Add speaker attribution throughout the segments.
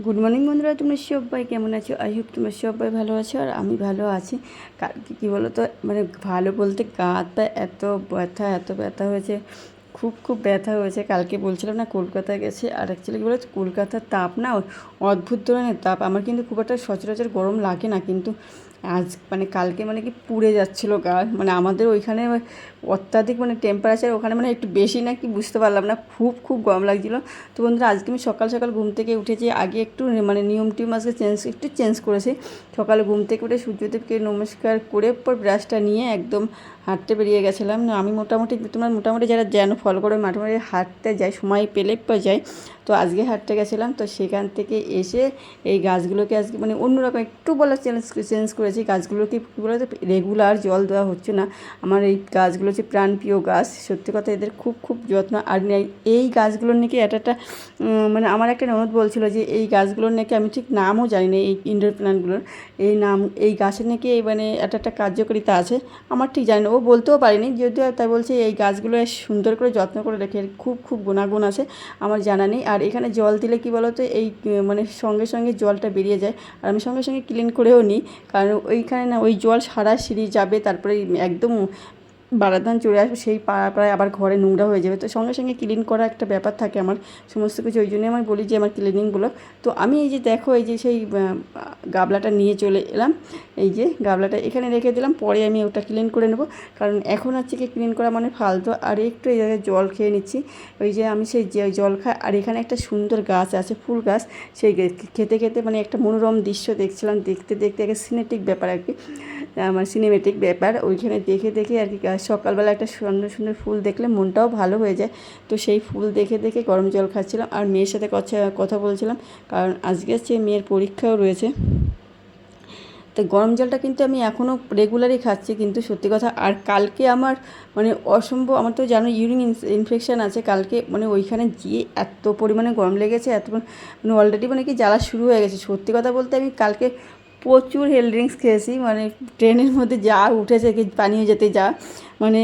Speaker 1: Good morning বন্ধুরা, তোমরা সবাই কেমন আছো? আই হোপ তোমরা সবাই ভালো আছো আর আমি ভালো আছি। কালকে কী বলো তো, মানে ভালো বলতে গা হাত পা এত ব্যথা হয়েছে, খুব খুব ব্যথা হয়েছে। কালকে বলছিলাম না কলকাতায় গেছে, আর অ্যাকচুয়ালি কী বলো, কলকাতার তাপ না অদ্ভুত ধরনের তাপ। আমার কিন্তু খুব একটা সচরাচর গরম লাগে না, কিন্তু আজ মানে কালকে মানে কি পুড়ে যাচ্ছিলো গা। মানে আমাদের ওইখানে অত্যাধিক মানে টেম্পারেচার ওখানে মানে একটু বেশি না কি বুঝতে পারলাম না, খুব খুব গরম লাগছিলো। তো বন্ধুরা, আজকে আমি সকাল সকাল ঘুম থেকে উঠেছি। আগে একটু মানে নিয়ম টিম আজকে চেঞ্জ করেছি। সকালে ঘুম থেকে উঠে সূর্যদেবকে নমস্কার করে পর ব্রাশটা নিয়ে একদম হাঁটতে বেরিয়ে গেছিলাম। আমি মোটামুটি যারা যেন ফলো করে মাঠে মাঠে হাঁটতে যায়, সময় পেলে যায়। তো আজকে হাঁটতে গেছিলাম, তো সেখান থেকে এসে এই গাছগুলোকে আজকে মানে অন্যরকম একটু বলা চেঞ্জ করেছি। গাছগুলোকে কী বলে, রেগুলার জল দেওয়া হচ্ছে না। আমার এই গাছগুলো হচ্ছে প্রাণপ্রিয় গাছ, সত্যি কথা এদের খুব খুব যত্ন। আর এই গাছগুলোর নাকি একটা মানে আমার একটা ননদ বলছিল যে এই গাছগুলোর নাকি, আমি ঠিক নামও জানি না এই ইনডোর প্ল্যান্টগুলোর এই গাছের নাকি মানে একটা কার্যকারিতা আছে। আমার ঠিক জানি না, ও বলতেও পারিনি, যদিও তাই বলছে এই গাছগুলো সুন্দর করে যত্ন করে রেখে খুব খুব গুণাগুণ আছে, আমার জানা নেই। আর এখানে জল দিলে কী বলো তো, এই মানে সঙ্গে সঙ্গে জলটা বেরিয়ে যায়, আর আমি সঙ্গে সঙ্গে ক্লিন করেও নিই। কারণ ওইখানে না ওই জল সারা সিঁড়ি যাবে, তারপরে একদম বারান্দায় চলে আসবে, সেই পাড়ায় আবার ঘরে নোংরা হয়ে যাবে। তো সঙ্গে সঙ্গে ক্লিন করা একটা ব্যাপার থাকে আমার সমস্ত কিছু, ওই জন্যই আমি বলি যে আমার ক্লিনিংগুলো। তো আমি এই যে দেখো, এই যে সেই গাবলাটা নিয়ে চলে এলাম, এই যে গাবলাটা এখানে রেখে দিলাম, পরে আমি ওটা ক্লিন করে নেব। কারণ এখন হচ্ছে কি ক্লিন করা মানে ফালতু। আর একটু এই জায়গায় জল খেয়ে নিচ্ছি, ওই যে আমি সেই যে জল খাই। আর এখানে একটা সুন্দর গাছ আছে, ফুল গাছ, সেই খেতে খেতে মানে একটা মনোরম দৃশ্য দেখছিলাম, দেখতে দেখতে একটা সিনেটিক ব্যাপার আর কি, আমার সিনেমেটিক ব্যাপার। ওইখানে দেখে দেখে আর কি সকালবেলা একটা সুন্দর সুন্দর ফুল দেখলে মনটাও ভালো হয়ে যায়। তো সেই ফুল দেখে দেখে গরম জল খাচ্ছিলাম, আর মেয়ের সাথে কথা বলছিলাম, কারণ আজকে হচ্ছে মেয়ের পরীক্ষাও রয়েছে। তো গরম জলটা কিন্তু আমি এখনও রেগুলারই খাচ্ছি, কিন্তু সত্যি কথা। আর কালকে আমার মানে অসম্ভব, আমার তো জানো ইউরিন ইনফেকশান আছে। কালকে মানে ওইখানে গিয়ে এত পরিমাণে গরম লেগেছে, মানে অলরেডি মানে কি জ্বালা শুরু হয়ে গেছে। সত্যি কথা বলতে আমি কালকে প্রচুর হেলথ ড্রিঙ্কস খেয়েছি, মানে ট্রেনের মধ্যে যা উঠেছে পানীয় যেতে যা মানে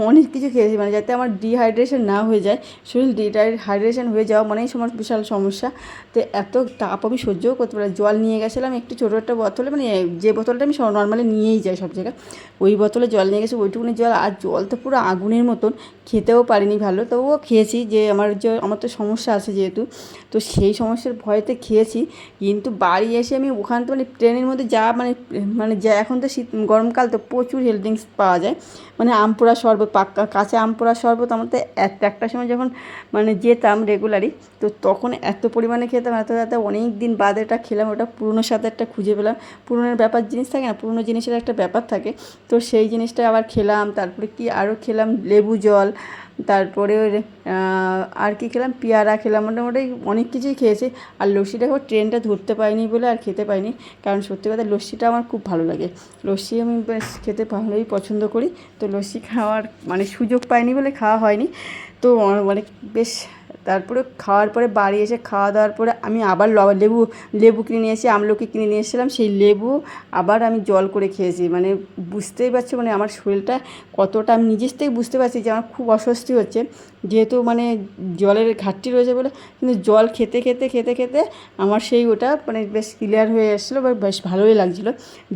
Speaker 1: অনেক কিছু খেয়েছি, মানে যাতে আমার ডিহাইড্রেশন না হয়ে যায়। শরীর ডিহাইড্রেশন হয়ে যাওয়া মানেই বিশাল সমস্যা। তো এত তাপ আমি সহ্যও করতে পারি। জল নিয়ে গেছিলাম একটু ছোটো একটা বোতলে, মানে যে বোতলটা আমি নর্মালি নিয়েই যাই সব জায়গায়, ওই বোতলে জল নিয়ে গেছি, ওইটুকুনি জল। আর জল তো পুরো আগুনের মতন, খেতেও পারিনি ভালো, তবুও খেয়েছি। যে আমার তো সমস্যা আছে যেহেতু, তো সেই সমস্যার ভয়তে খেয়েছি। কিন্তু বাড়ি এসে আমি ওখান থেকে মানে ট্রেনের মধ্যে মানে যা এখন তো গরমকাল, তো প্রচুর হেলথ ড্রিঙ্কস পাওয়া যায়। মানে আম পোড়া শরবত, কাঁচা আম পোড়া শরবত। আমার তো একটা সময় যখন মানে যেতাম রেগুলারই, তো তখন এত পরিমাণে খেতাম, এত অনেক দিন বাদে এটা খেলাম। ওটা পুরনো স্বাদ একটা খুঁজে পেলাম। পুরনোর ব্যাপার জিনিস থাকে না, পুরনো জিনিসের একটা ব্যাপার থাকে। তো সেই জিনিসটা আবার খেলাম। তারপরে কি আরও খেলাম, লেবু জল, তারপরে আর কি খেলাম, পেয়ারা খেলাম, মোটামুটি অনেক কিছুই খেয়েছি। আর লস্যিটা ট্রেনটা ধরতে পারিনি বলে আর খেতে পারিনি, কারণ সত্যি কথা লস্যিটা আমার খুব ভালো লাগে। লস্যি আমি বেশ খেতে ভালোই পছন্দ করি। তো লস্যি খাওয়ার মানে সুযোগ পাইনি বলে খাওয়া হয়নি। তো মানে বেশ, তারপরে খাওয়ার পরে বাড়ি এসে খাওয়া দাওয়ার পরে আমি আবার লেবু কিনে নিয়ে এসে আমলকি কিনে নিয়ে এসেছিলাম, সেই লেবু আবার আমি জল করে খেয়েছি। মানে বুঝতেই পারছো মানে আমার শরীরটা কতটা, আমি নিজের থেকে বুঝতে পারছি যে আমার খুব অস্বস্তি হচ্ছে, যেহেতু মানে জলের ঘাটতি রয়েছে বলে। কিন্তু জল খেতে খেতে খেতে খেতে আমার সেই ওটা মানে বেশ ক্লিয়ার হয়ে এসেছিলো, বা বেশ ভালোই লাগছিলো।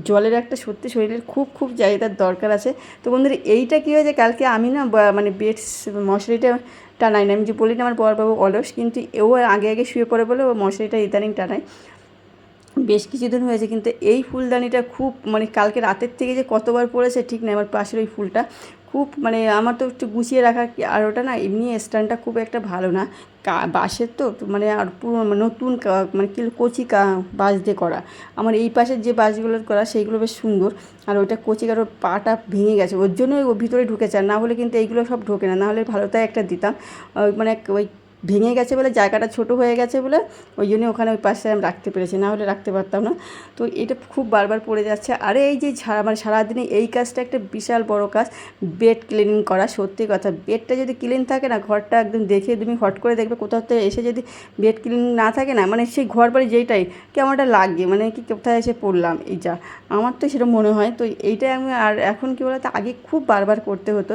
Speaker 1: জলের একটা সত্যি শরীরের খুব খুব চাহিদার দরকার আছে। তো বন্ধুরা, এইটা কী হয়েছে, কালকে আমি না মানে মশারিটা টানাই না। আমি যে বলি না আমার বর বাবু অলস, কিন্তু ও আগে আগে শুয়ে পড়ে বলে ও মশারিটা ইদানিং টানায়, বেশ কিছুদিন হয়েছে। কিন্তু এই ফুলদানিটা খুব মানে কালকে রাতের থেকে যে কতবার পড়েছে ঠিক নেই। আমার পাশের ওই ফুলটা খুব মানে আমার তো একটু গুছিয়ে রাখা, আর ওটা না এমনি স্ট্যান্ডটা খুব একটা ভালো না, বাঁশের তো মানে আর পুরো নতুন মানে কি কচি বাঁশ দিয়ে করা। আমার এই পাশের যে বাঁশগুলো করা সেইগুলো বেশ সুন্দর, আর ওইটা কচি কারোর পাটা ভেঙে গেছে, ওর জন্যই ও ভিতরে ঢুকেছে। আর না হলে কিন্তু এইগুলো সব ঢোকে না, হলে ভালোটাই একটা দিতাম। মানে ওই ভেঙে গেছে বলে, জায়গাটা ছোট হয়ে গেছে বলে, ওই জন্য ওখানে ওই পাশে আমি রাখতে পেরেছি, না হলে রাখতে পারতাম না। তো এটা খুব বারবার পড়ে যাচ্ছে। আর এই যে মানে সারাদিনে এই কাজটা একটা বিশাল বড় কাজ, বেড ক্লিনিং করা। সত্যি কথা, বেডটা যদি ক্লিন থাকে না, ঘরটা একদম দেখে তুমি হট করে দেখবে কোথাও থেকে এসে যদি বেড ক্লিন না থাকে না, মানে সেই ঘর বাড়ি যেইটাই কেমন একটা লাগে, মানে কি কোথায় এসে পড়লাম, আমার তো সেটা মনে হয়। তো এইটাই আমি, আর এখন কী বলতো, আগে খুব বারবার করতে হতো,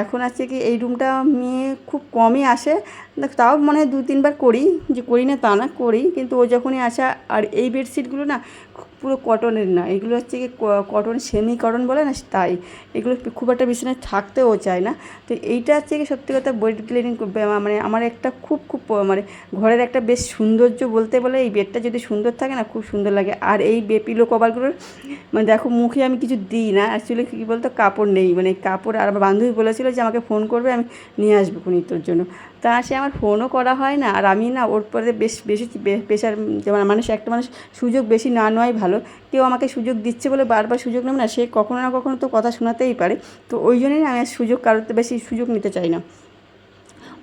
Speaker 1: এখন আছে কি এই রুমটা মেয়ে খুব কমই আসে, তাও মনে হয় 2-3 বার করি, যে করি না তা না, করি, কিন্তু ও যখনই আসা। আর এই বেডশিটগুলো না পুরো কটনের না, এগুলো হচ্ছে কি কটন সেমি কটন বলে না, তাই এগুলো খুব একটা বিছানায় থাকতেও চায় না। তো এইটা হচ্ছে কি সত্যি কথা বেড ক্লিনিং মানে আমার একটা খুব খুব মানে ঘরের একটা বেশ সৌন্দর্য বলতে বলে, এই বেডটা যদি সুন্দর থাকে না খুব সুন্দর লাগে। আর এই পিলো কভারগুলোর মানে দেখো মুখে আমি কিছু দিই না, অ্যাকচুয়ালি কী বলতো কাপড় নেই, মানে কাপড়। আর আমার বান্ধবী বলেছিল যে আমাকে ফোন করবে, আমি নিয়ে আসবো খুনি তোর জন্য। তা সে আমার ফোনও করা হয় না, আর আমি না ওর পরে বেশি প্রেশার, যেমন মানুষ একটা মানুষ সুযোগ বেশি না নেওয়াই ভালো। কেউ আমাকে সুযোগ দিচ্ছে বলে বারবার সুযোগ নেব না, সে কখনো না কখনো তো কথা শোনাতেই পারে। তো ওই জন্যই আমি আর সুযোগ কারোর বেশি সুযোগ নিতে চাই না।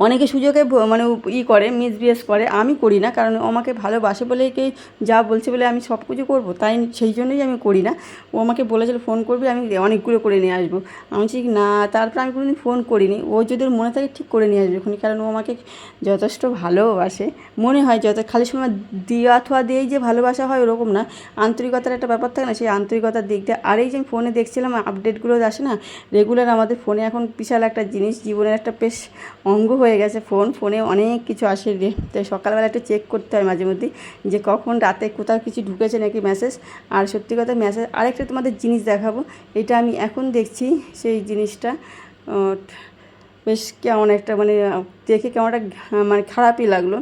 Speaker 1: অনেকে সুযোগে মানে করে মিসবিহেভ করে, আমি করি না, কারণ ও আমাকে ভালোবাসে বলেই কি যা বলছে বলে আমি সব কিছু করবো, তাই সেই জন্যই আমি করি না। ও আমাকে বলেছিল ফোন করবি, আমি অনেকগুলো করে নিয়ে আসবো। আমি ঠিক না, তারপর আমি কোনোদিন ফোন করিনি। ও যদি ওর মনে থাকে ঠিক করে নিয়ে আসবে এখনই, কারণ ও আমাকে যথেষ্ট ভালোবাসে মনে হয়। খালি সময় দিয়া থোয়া দিয়েই যে ভালোবাসা হয় ওরকম না, আন্তরিকতার একটা ব্যাপার থাকে না, সেই আন্তরিকতার দিক দিয়ে। আর এই যে আমি ফোনে দেখছিলাম আপডেটগুলো আসে না রেগুলার, আমাদের ফোনে এখন বিশাল একটা জিনিস, জীবনের একটা বেশ অঙ্গ হয়ে গেছে ফোনে অনেক কিছু আসে রে। তাই সকালবেলা একটু চেক করতে হয় মাঝে মধ্যে যে কখন রাতে কোথাও কিছু ঢুকেছে নাকি মেসেজ। আর সত্যি কথা মেসেজ, আরেকটা তোমাদের জিনিস দেখাবো, এটা আমি এখন দেখছি সেই জিনিসটা বেশ কেমন একটা মানে দেখে কেমন একটা মানে খারাপই লাগলো।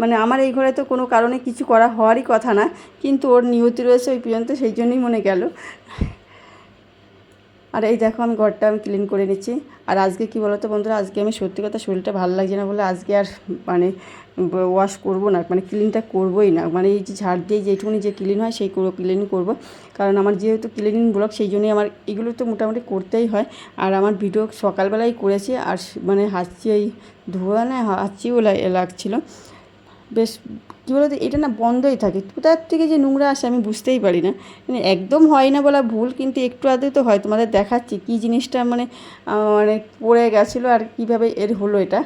Speaker 1: মানে আমার এই ঘরে তো কোনো কারণে কিছু করা হওয়ারই কথা না, কিন্তু ওর নিয়তি রয়েছে ওই পর্যন্ত, সেই জন্যই মনে গেল। আর এই দেখো আমি ঘরটা আমি ক্লিন করে নিচ্ছি। আর আজকে কি বলো তো বন্ধুরা, আজকে আমি সত্যি কথা শরীরটা ভালো লাগছে না বলে আজকে আর মানে ওয়াশ করবো না, মানে ক্লিনটা করবোই না। মানে এই যে ঝাড় দিয়ে যেটুকুনি যে ক্লিন হয় সেই ক্লিন করবো, কারণ আমার যেহেতু ক্লিনিং ব্লগ, সেই জন্যই আমার এগুলো তো মোটামুটি করতেই হয়। আর আমার ভিডিও সকালবেলাই করেছি, আর মানে হাঁচি এই ধোয়া না হাঁচিও লাগছিলো বেশ। কী বলো তো, এটা না বন্ধই থাকে, কোথার থেকে যে নোংরা আসে আমি বুঝতেই পারি না। মানে একদম হয় না বলা ভুল, কিন্তু একটু আধটু তো হয়। তোমাদের দেখাচ্ছি কী জিনিসটা মানে মানে পড়ে গেছিলো আর কীভাবে এর হলো এটা,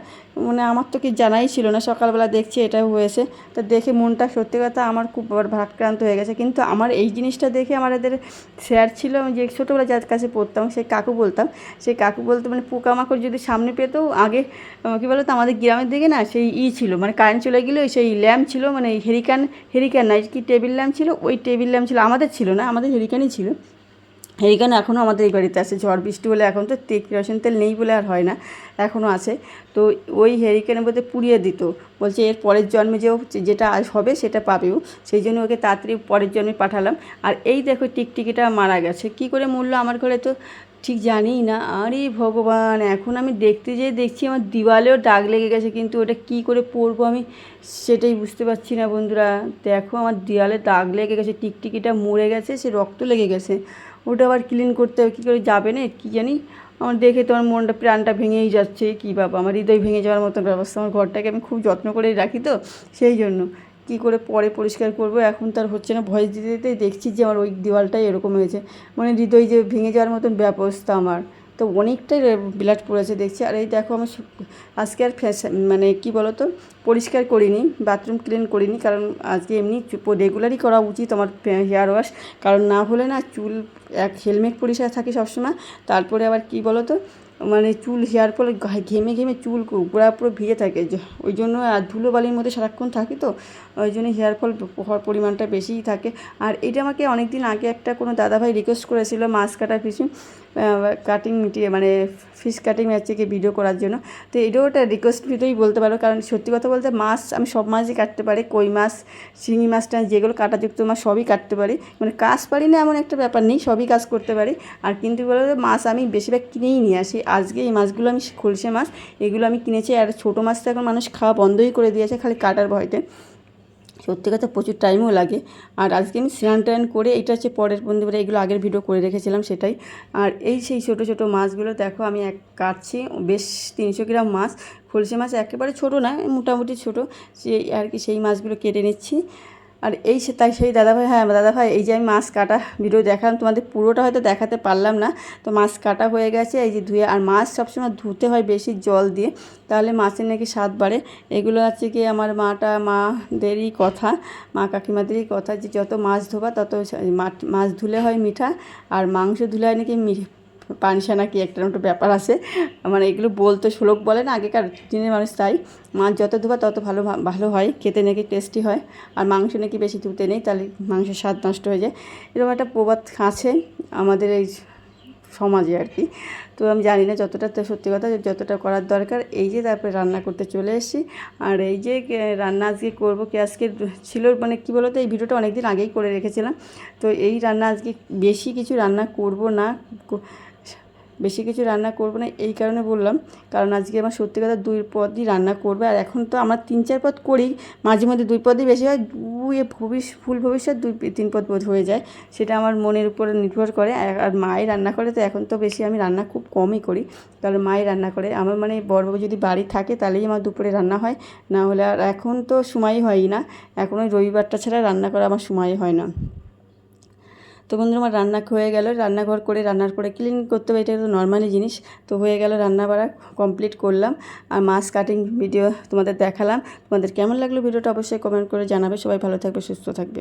Speaker 1: মানে আমার তো কি জানাই ছিল না, সকালবেলা দেখছি এটা হয়েছে। তা দেখে মনটা সত্যি কথা আমার খুব ভারাক্রান্ত হয়ে গেছে। কিন্তু আমার এই জিনিসটা দেখে আমার এদের স্যার ছিল, আমি যে ছোটোবেলা যার কাছে পড়তাম সেই কাকু বলতাম, সেই কাকু বলতো মানে পোকামাকড় যদি সামনে পেতো আগে কী বলো তো, আমাদের গ্রামের দিকে না সেই ছিল, মানে কারেন্ট চলে গেলে সেই ল্যাম্প ছিল, মানে হেরিকান নাই কি টেবিল ল্যাম্প ছিল, ওই টেবিল ল্যাম্প ছিল, আমাদের ছিল না, আমাদের হেরিকানই ছিল। হেরিকান এখনও আমাদের এই বাড়িতে আছে, ঝড় বৃষ্টি হলে এখন তো কেরোসিন তেল নেই বলে আর হয় না, এখনও আছে। তো ওই হেরিকেনের মধ্যে পুড়িয়ে দিত, বলছে এর পরের জন্মে যেটা হবে সেটা পাবেও, সেই জন্য ওকে তাড়াতাড়ি পরের জন্মে পাঠালাম। আর এই দেখো টিকটিকিটা মারা গেছে, কি করে মরলো আমার ঘরে তো ঠিক জানিই না। আরে ভগবান, এখন আমি দেখতে যেয়ে দেখছি আমার দিওয়ালেও দাগ লেগে গেছে, কিন্তু ওটা কী করে পরবো আমি সেটাই বুঝতে পারছি না বন্ধুরা। দেখো আমার দেওয়ালে দাগ লেগে গেছে, টিকটিকিটা মরে গেছে, সে রক্ত লেগে গেছে, ওটা আবার ক্লিন করতে হবে, কী করে যাবে না কী জানি। আমার দেখে তোমার মনটা প্রাণটা ভেঙেই যাচ্ছে, কী বাবা, আমার হৃদয় ভেঙে যাওয়ার মতন ব্যবস্থা। আমার ঘরটাকে আমি খুব যত্ন করেই রাখি, তো সেই জন্য কী করে পরে পরিষ্কার করব এখন তার হচ্ছে না। ভয়েস দিতে দিতেই দেখছি যে আমার ওই দেওয়ালটাই এরকম হয়েছে, মানে হৃদয় যে ভেঙে যাওয়ার মতন ব্যবস্থা আমার, তো অনেকটাই ব্লাড পড়েছে দেখছি। আর এই দেখো আমার আজকে আর মানে কী বলো তো পরিষ্কার করিনি, বাথরুম ক্লিন করিনি, কারণ আজকে এমনি রেগুলারই করা উচিত আমার হেয়ার ওয়াশ, কারণ না হলে না চুল হেলমেট পরিষ্কার থাকে সবসময়। তারপরে আবার কী বলো তো মানে চুল হেয়ার ফল ঘেমে ঘেমে চুল গোড়া পুরো ভিজে থাকে, ওই জন্য আর ধুলোবালির মধ্যে সারাক্ষণ থাকি, তো ওই জন্য হেয়ার ফল হওয়ার পরিমাণটা বেশিই থাকে। আর এটা আমাকে অনেক দিন আগে একটা কোনো দাদাভাই রিকোয়েস্ট করেছিল মাছ কাটা কাটিং মিটিয়ে, মানে ফিশ কাটিং হচ্ছে কি ভিডিও করার জন্য। তো এটাও একটা রিকোয়েস্ট ভিডিওই বলতে পারো, কারণ সত্যি কথা বলতে মাছ আমি সব মাছই কাটতে পারি, কই মাছ শিঙি মাছটা যেগুলো কাটাযুক্ত মাছ সবই কাটতে পারি, মানে কাজ পারি না এমন একটা ব্যাপার নেই, সবই কাজ করতে পারি। আর কিন্তু বলো মাছ আমি বেশিরভাগ কিনেই নিয়ে আসি। আজকে এই মাছগুলো আমি খলসে মাছ এগুলো আমি কিনেছি, আর ছোটো মাছ তো এখন মানুষ খাওয়া বন্ধই করে দিয়েছে খালি কাটার ভয়তে, সত্যি কথা প্রচুর টাইমও লাগে। আর আজকে আমি স্নান টান করে, এটা হচ্ছে পরের বন্ধুরা, এগুলো আগের ভিডিও করে রেখেছিলাম সেটাই। আর এই সেই ছোটো ছোটো মাছগুলো দেখো আমি কাটছি, বেশ 300 গ্রাম মাছ, খলসে মাছ একেবারে ছোটো না, মোটামুটি ছোটো, সেই আর কি সেই মাছগুলো কেটে নিচ্ছি। আর তাই সেই দাদাভাই, হ্যাঁ দাদাভাই, এই যে আমি মাছ কাটা ভিডিও দেখালাম তোমাদের, পুরোটা হয়তো দেখাতে পারলাম না, তো মাছ কাটা হয়ে গেছে এই যে ধুয়ে। আর মাছ সবসময় ধুতে হয় বেশি জল দিয়ে, তাহলে মাছের নাকি স্বাদ বাড়ে। এগুলো হচ্ছে কি আমার মাদেরই কথা, মা কাকিমাদেরই কথা, যে যত মাছ ধোবা তত মাছ ধুলে হয় মিঠা, আর মাংস ধুলে হয় নাকি পানসা না কি একটা ব্যাপার আছে, মানে এগুলো বলতে শ্লোক বলে না আগেকার দিনের মানুষ, তাই মাছ যত ধোবা তত ভালো ভালো হয়, খেতে নাকি টেস্টি হয়, আর মাংস নাকি বেশি ধুতে নেই, তাহলে মাংসের স্বাদ নষ্ট হয়ে যায়, এরকম একটা প্রবাদ আছে আমাদের এই সমাজে আর কি। তো আমি জানি না যতটা, তো সত্যি কথা যতটা করার দরকার। এই যে তারপরে রান্না করতে চলে এসেছি, আর এই যে রান্না আজকে করবো কি, আজকে ছিল মানে কী বলো তো, এই ভিডিওটা অনেক দিন আগেই করে রেখেছিলাম। তো এই রান্না আজকে বেশি কিছু রান্না করব না, বেশি কিছু রান্না করব না এই কারণে বললাম, কারণ আজকে আমার সত্যি কথা 2 পদই রান্না করবে। আর এখন তো আমার 3-4 পদ করি, মাঝে মধ্যে 2 পদই বেশি হয়, ফুল ভবিষ্যৎ 2-3 পদ বোধ হয়ে যায়, সেটা আমার মনের উপরে নির্ভর করে। আর মাই রান্না করে, তো এখন তো বেশি আমি রান্না খুব কমই করি, কারণ মাই রান্না করে। আমার মানে বড়বাবু যদি বাড়ি থাকে তাহলেই আমার দুপুরে রান্না হয়, না হলে আর এখন তো সময়ই হয় না, এখন ওই রবিবারটা ছাড়া রান্না করা আমার সময় হয় না। তো বন্ধুরা, আমার রান্না হয়ে গেল, রান্নাঘর করে রান্নার পরে ক্লিন করতে হবে, এটা তো নর্মালি জিনিস। তো হয়ে গেল, রান্না বাড়া কমপ্লিট করলাম, আর মাছ কাটিং ভিডিও তোমাদের দেখালাম। তোমাদের কেমন লাগলো ভিডিওটা অবশ্যই কমেন্ট করে জানাবে। সবাই ভালো থাকবে, সুস্থ থাকবে।